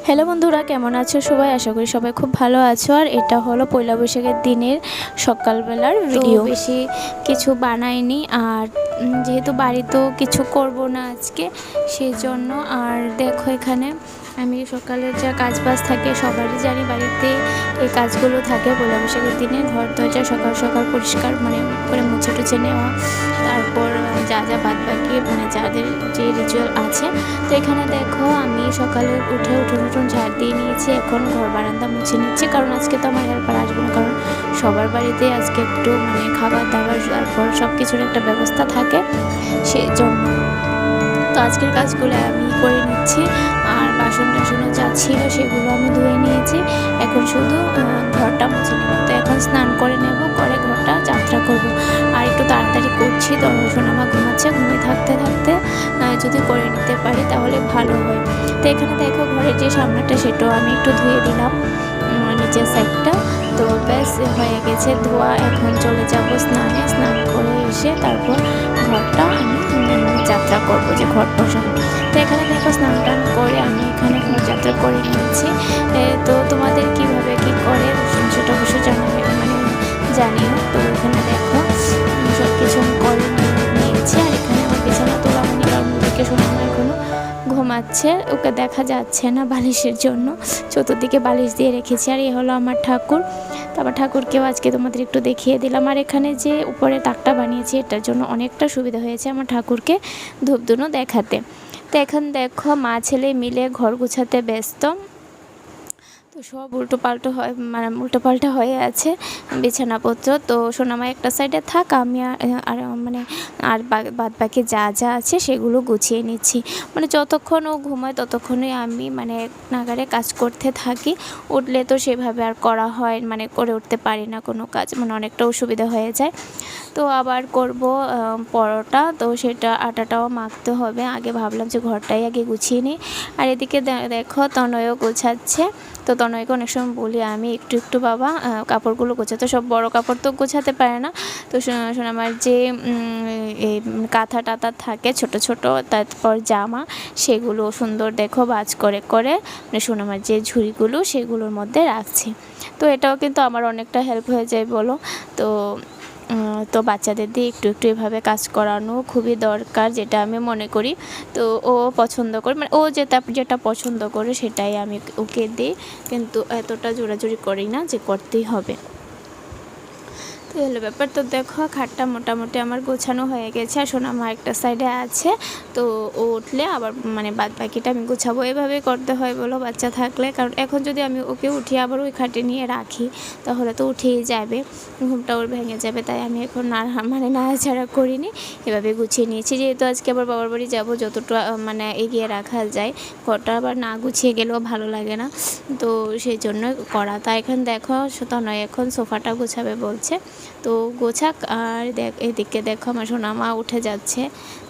Hello বন্ধুরা, কেমন আছো সবাই? আশা করি সবাই খুব ভালো আছো। আর এটা হলো পয়লা বৈশাখের দিনের সকালবেলার ভিডিও। বেশি কিছু বানাইনি, আর যেহেতু বাড়িতেও কিছু করব না আজকে, সেই জন্য। আর দেখো এখানে আমি সকালের যা কাজ বাজ থাকে, সবারই জানি বাড়িতে এই কাজগুলো থাকে। পয়লা বৈশাখের দিনে ঘর দরজা সকাল সকাল পরিষ্কার করে মুছে টুছে নেওয়া, তারপর যা যা বাদ বাকি যাদের যে রিচুয়াল আছে। তো এখানে দেখো আমি সকালে উঠে উঠোন ঝাড় দিয়ে নিয়েছি। এখন ঘর বারান্দা মুছে নিচ্ছি, কারণ আজকে তো আমার হেল্পার আসবে না, কারণ সবার বাড়িতে আজকে একটু খাবার দাবার তারপর সব কিছুর একটা ব্যবস্থা থাকে, সেই জন্য। তো আজকের কাজগুলো আমি করে নিচ্ছি। আর বাসন টাসনও যা ছিল সেগুলো আমি ধুয়ে নিয়েছি। এখন শুধু ঘরটা মুছে নেব। তো এখন স্নান করে নেব, করে ঘরটা যাত্রা করব। আর একটু তাড়াতাড়ি করছি, তো সোনামা ঘুমাচ্ছে। ঘুমিয়ে থাকতে থাকতে যদি করে নিতে পারি তাহলে ভালো হয়। তো এখানে দেখো ঘরের যে সামনেটা সেটাও আমি একটু ধুয়ে দিলাম, নিচের সাইডটা। তো ব্যাস হয়ে গেছে ধোয়া। এখন চলে যাব স্নানে। স্নান করে এসে তারপর ঘরটা আমি যাত্রা করবো, যে ঘর বসাবো। তো এখানে দেখো স্নান টান করে আমি এখানে ঘর যাত্রা করে নিয়েছি। তো তোমাদের কিভাবে কি করে সেটা অবশ্যই জানিও। তো এখানে দেখো সব কিছু আমি করে নিয়েছি। আর এখানে আমার বিছানা তোলা হয়নি, কারণ ওদেরকে শোনা এখনো ঘুমাচ্ছে, ওকে দেখা যাচ্ছে না বালিশের জন্য। চতুর্দিকে বালিশ দিয়ে রেখেছি। আর এ হলো আমার ঠাকুর। তো আমার ঠাকুরকেও আজকে তোমাদের একটু দেখিয়ে দিলাম। আর এখানে যে উপরে তাকটা বানিয়েছি, এটার জন্য অনেকটা সুবিধা হয়েছে আমার ঠাকুরকে ধূপধুনো দেখাতে। তো এখন দেখো মা ছেলে মিলে ঘর গুছাতে ব্যস্ত। তো সব উল্টোপাল্টা হয়ে আছে বিছানাপত্র। তো সোনামা একটা সাইডে থাক, আমি আর বাদ বাকি যা যা আছে সেগুলো গুছিয়ে নিচ্ছি। যতক্ষণ ও ঘুমায় ততক্ষণই আমি এক নাগারে কাজ করতে থাকি। উঠলে তো সেভাবে আর করা হয়, করে উঠতে পারি না কোনো কাজ, অনেকটা অসুবিধা হয়ে যায়। তো আবার করব পরোটা। তো সেটা আটাটাও মাখতে হবে। আগে ভাবলাম যে ঘরটাই আগে গুছিয়ে নিই। আর এদিকে দেখো তনয়ও গোছাচ্ছে। তো তনয়কে অনেক সময় বলি আমি একটু একটু বাবা কাপড়গুলো গোছাতে, সব বড় কাপড় তো গোছাতে পারে না। তো আমার যে কাঁথা টাথা থাকে ছোট ছোট, তারপর জামা, সেগুলো সুন্দর দেখো ভাঁজ করে করে সোনামার যে ঝুড়িগুলো সেগুলোর মধ্যে রাখছি। তো এটাও কিন্তু আমার অনেকটা হেল্প হয়ে যায় বলো। তো বাচ্চাদের দিয়ে একটু একটু এভাবে কাজ করানো খুবই দরকার, যেটা আমি মনে করি। তো ও পছন্দ করে, ও যেটা পছন্দ করে সেটাই আমি ওকে দিই, কিন্তু এতটা জোরাজুরি করি না যে করতেই হবে। তো এলো ব্যাপার। তো দেখো খাটটা মোটামুটি আমার গোছানো হয়ে গেছে। আর সোনামা একটা সাইডে আছে, তো ও উঠলে আবার বাদ বাকিটা আমি গোছাবো। এভাবেই করতে হয় বলো বাচ্চা থাকলে, কারণ এখন যদি আমি ওকে উঠিয়ে আবার ওই খাটে নিয়ে রাখি তাহলে তো উঠেই যাবে, ঘুমটা ওর ভেঙে যাবে। তাই আমি এখন নাড়াচাড়া করিনি, এভাবে গুছিয়ে নিয়েছি। যেহেতু আজকে আবার বাবার বাড়ি যাবো, যতটা এগিয়ে রাখা যায়, ঘরটা আবার না গুছিয়ে গেলেও ভালো লাগে না, তো সেই জন্য করা। তাই এখন দেখো তনয় এখন সোফাটা গোছাবে বলছে, তো গোছাক। আর এদিকে দেখো আমার সোনামা উঠে যাচ্ছে।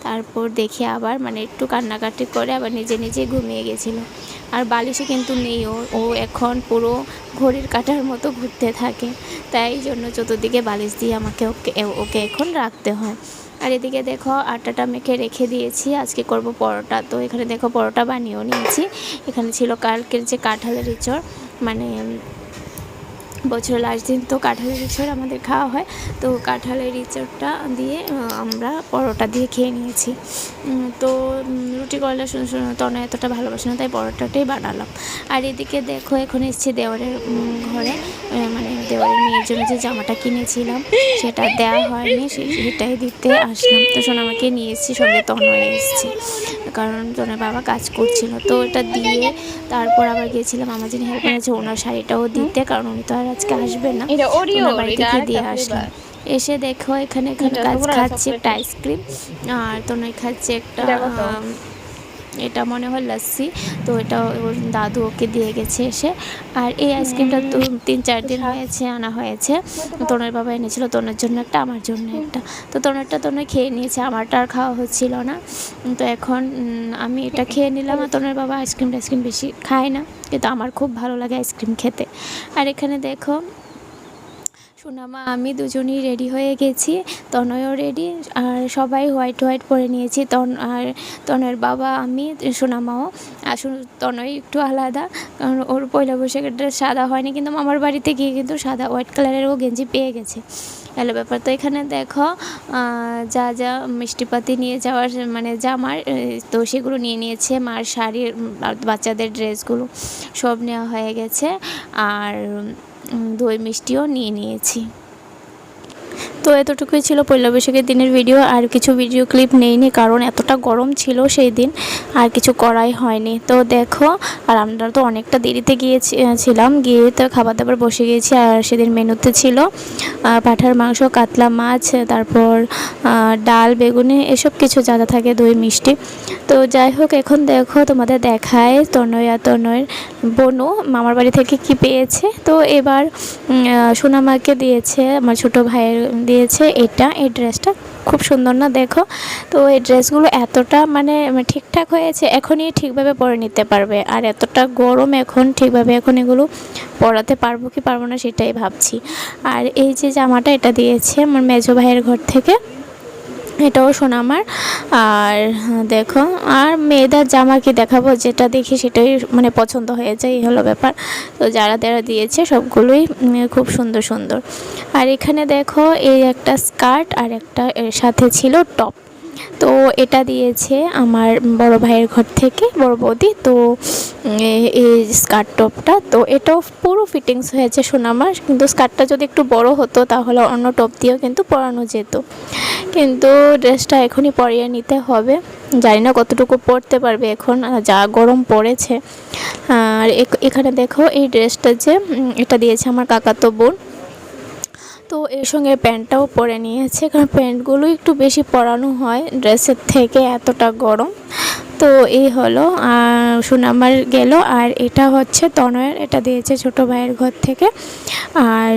তারপর দেখি আবার একটু কান্নাকাটি করে আবার নিজে নিজে ঘুমিয়ে গেছিলো। আর বালিশে কিন্তু নেই, ও এখন পুরো ঘড়ির কাঁটার মতো ঘুরতে থাকে। তাই জন্য চতুর্দিকে বালিশ দিয়ে আমাকে ওকে এখন রাখতে হয়। আর এদিকে দেখো আটাটা মেখে রেখে দিয়েছি, আজকে করব পরোটা। তো এখানে দেখো পরোটা বানিয়েও নিয়েছি। এখানে ছিল কালকের যে কাঁঠালের ইঁচড়, বছরের লাস্ট দিন তো কাঁঠালের ইঁচড় আমাদের খাওয়া হয়। তো কাঁঠালের ইঁচড়টা দিয়ে আমরা পরোটা দিয়ে খেয়ে নিয়েছি। তো রুটি করলে তনয় এতটা ভালোবাসে না, তাই পরোটাটাই বানালাম। আর এদিকে দেখো এখন এসেছি দেওরের ঘরে, দেওরের মেয়ের জন্য যে জামাটা কিনেছিলাম সেটা দেওয়া হয়নি, সেটাই দিতে আসলাম। তো সোনামাকে নিয়ে এসেছি, সঙ্গে তনয় এসেছি, কারণ তনয় বাবা কাজ করছিল। তো এটা দিয়ে তারপর আবার গিয়েছিলাম আমার যিনি হেল্পার আছে ওনার শাড়িটাও দিতে, কারণ উনি তো আর আজকে আসবে না, ওনার বাড়ি থেকে দিয়ে আসলাম। এসে দেখো এখানে কাজ খাচ্ছে একটা আইসক্রিম, আর তনয় খাচ্ছে একটা এটা মনে হয় লস্যি। তো এটা ওর দাদু ওকে দিয়ে গেছে এসে। আর এই আইসক্রিমটা তো 3-4 দিন হয়েছে আনা হয়েছে। তনয়ের বাবা এনেছিল, তনয়ের জন্য একটা, আমার জন্য একটা। তো তনয়টা তনয় খেয়ে নিয়েছে, আমারটা আর খাওয়া হচ্ছিল না। তো এখন আমি এটা খেয়ে নিলাম। আর তনয়ের বাবা আইসক্রিম বেশি খায় না, কিন্তু আমার খুব ভালো লাগে আইসক্রিম খেতে। আর এখানে দেখো সোনামা আমি দুজনেই রেডি হয়ে গেছি, তনয়ও রেডি, আর সবাই হোয়াইট হোয়াইট পরে নিয়েছি। আর তনয়ের বাবা, আমি, সোনামাও। আসলে তনয় একটু আলাদা, কারণ ওর পয়লা বৈশাখের ড্রেস সাদা হয়নি, কিন্তু মামার বাড়িতে গিয়ে কিন্তু সাদা হোয়াইট কালারের ও গেঞ্জি পেয়ে গেছে। এলো ব্যাপার। তো এখানে দেখো যা যা মিষ্টিপাতি নিয়ে যাওয়ার মানে জামার, তো সেগুলো নিয়ে নিয়েছে। মার শাড়ির, বাচ্চাদের ড্রেসগুলো সব নেওয়া হয়ে গেছে, আর দই মিষ্টিও নিয়ে নিয়েছি। তো এতটুকুই ছিল পয়লা বৈশাখের দিনের ভিডিও। আর কিছু ভিডিও ক্লিপ নেইনি, কারণ এতটা গরম ছিল সেই দিন, আর কিছু করাই হয়নি। তো দেখো, আর আমরা তো অনেকটা দেরিতে গিয়েছিলাম, গিয়ে তো খাবার দাবার বসে গিয়েছি। আর সেদিন মেনুতে ছিল পাঁঠার মাংস, কাতলা মাছ, তারপর ডাল, বেগুনি, এসব কিছু যা যা থাকে, দই মিষ্টি। তো যাই হোক, এখন দেখো তোমাদের দেখায় তনয়ের বোনু মামার বাড়ি থেকে কি পেয়েছে। তো এবার সোনামাকে দিয়েছে, আমার ছোটো ভাইয়ের দিয়েছে এই ড্রেসটা খুব সুন্দর না দেখো। তো এই ড্রেসগুলো এতটা মানে ঠিকঠাক হয়েছে, এখনই ঠিকভাবে পরে নিতে পারবে। আর এতটা গরম এখন, ঠিকভাবে এখন এগুলো পরাতে পারবো কি পারবো না সেটাই ভাবছি। আর এই যে জামাটা, এটা দিয়েছে আমার মেজো ভাইয়ের ঘর থেকে, এটাও সোনামার। আর দেখো, আর মেয়েদের জামা কি দেখাবো, যেটা দেখি সেটাই মানে পছন্দ হয়ে যায়, এই হলো ব্যাপার। তো যারা দিয়েছে সবগুলোই খুব সুন্দর সুন্দর। আর এখানে দেখো, এই একটা স্কার্ট আর একটা এর সাথে ছিল টপ। তো এটা দিয়েছে আমার বড় ভাইয়ের ঘর থেকে, বড় বৌদি। তো এই স্কার্ট টপটা, তো এটাও পুরো ফিটিংস হয়েছে সোনামার, কিন্তু স্কার্টটা যদি একটু বড় হতো তাহলে অন্য টপ দিয়েও কিন্তু পরানো যেত, কিন্তু ড্রেসটা এখনই পরিয়ে নিতে হবে। জানি না কতটুকু পরতে পারবে এখন, যা গরম পড়েছে। আর এখানে দেখো, এই ড্রেসটা যে এটা দিয়েছে আমার কাকাতো বোন। তো এর সঙ্গে প্যান্টটাও পরে নিয়েছে, কারণ প্যান্টগুলো একটু বেশি পরানো হয় ড্রেসের থেকে, এতটা গরম। তো এই হলো সোনামার গেল। আর এটা হচ্ছে তনয়ের, এটা দিয়েছে ছোটো ভাইয়ের ঘর থেকে। আর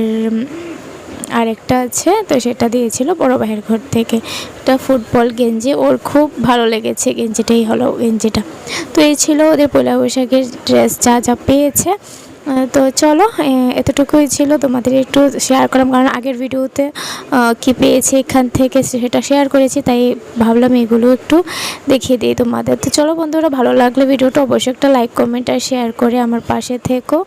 আরেকটা আছে, তো সেটা দিয়েছিল বড় ভাইয়ের ঘর থেকে। এটা ফুটবল গেঞ্জি, ওর খুব ভালো লেগেছে গেঞ্জিটাই, হলো গেঞ্জিটা। তো এই ছিল ওদের পয়লা বৈশাখের ড্রেস যা যা পেয়েছে। তো চলো, এতটুকুই ছিল, তোমাদের একটু শেয়ার করলাম, কারণ আগের ভিডিওতে কি পেয়েছি এখান থেকে সেটা শেয়ার করেছি, তাই ভাবলাম এগুলো একটু দেখিয়ে দিই তোমাদের। তো চলো বন্ধুরা, ভালো লাগলে ভিডিওটা অবশ্যই একটা লাইক, কমেন্ট আর শেয়ার করে আমার পাশে থেকো।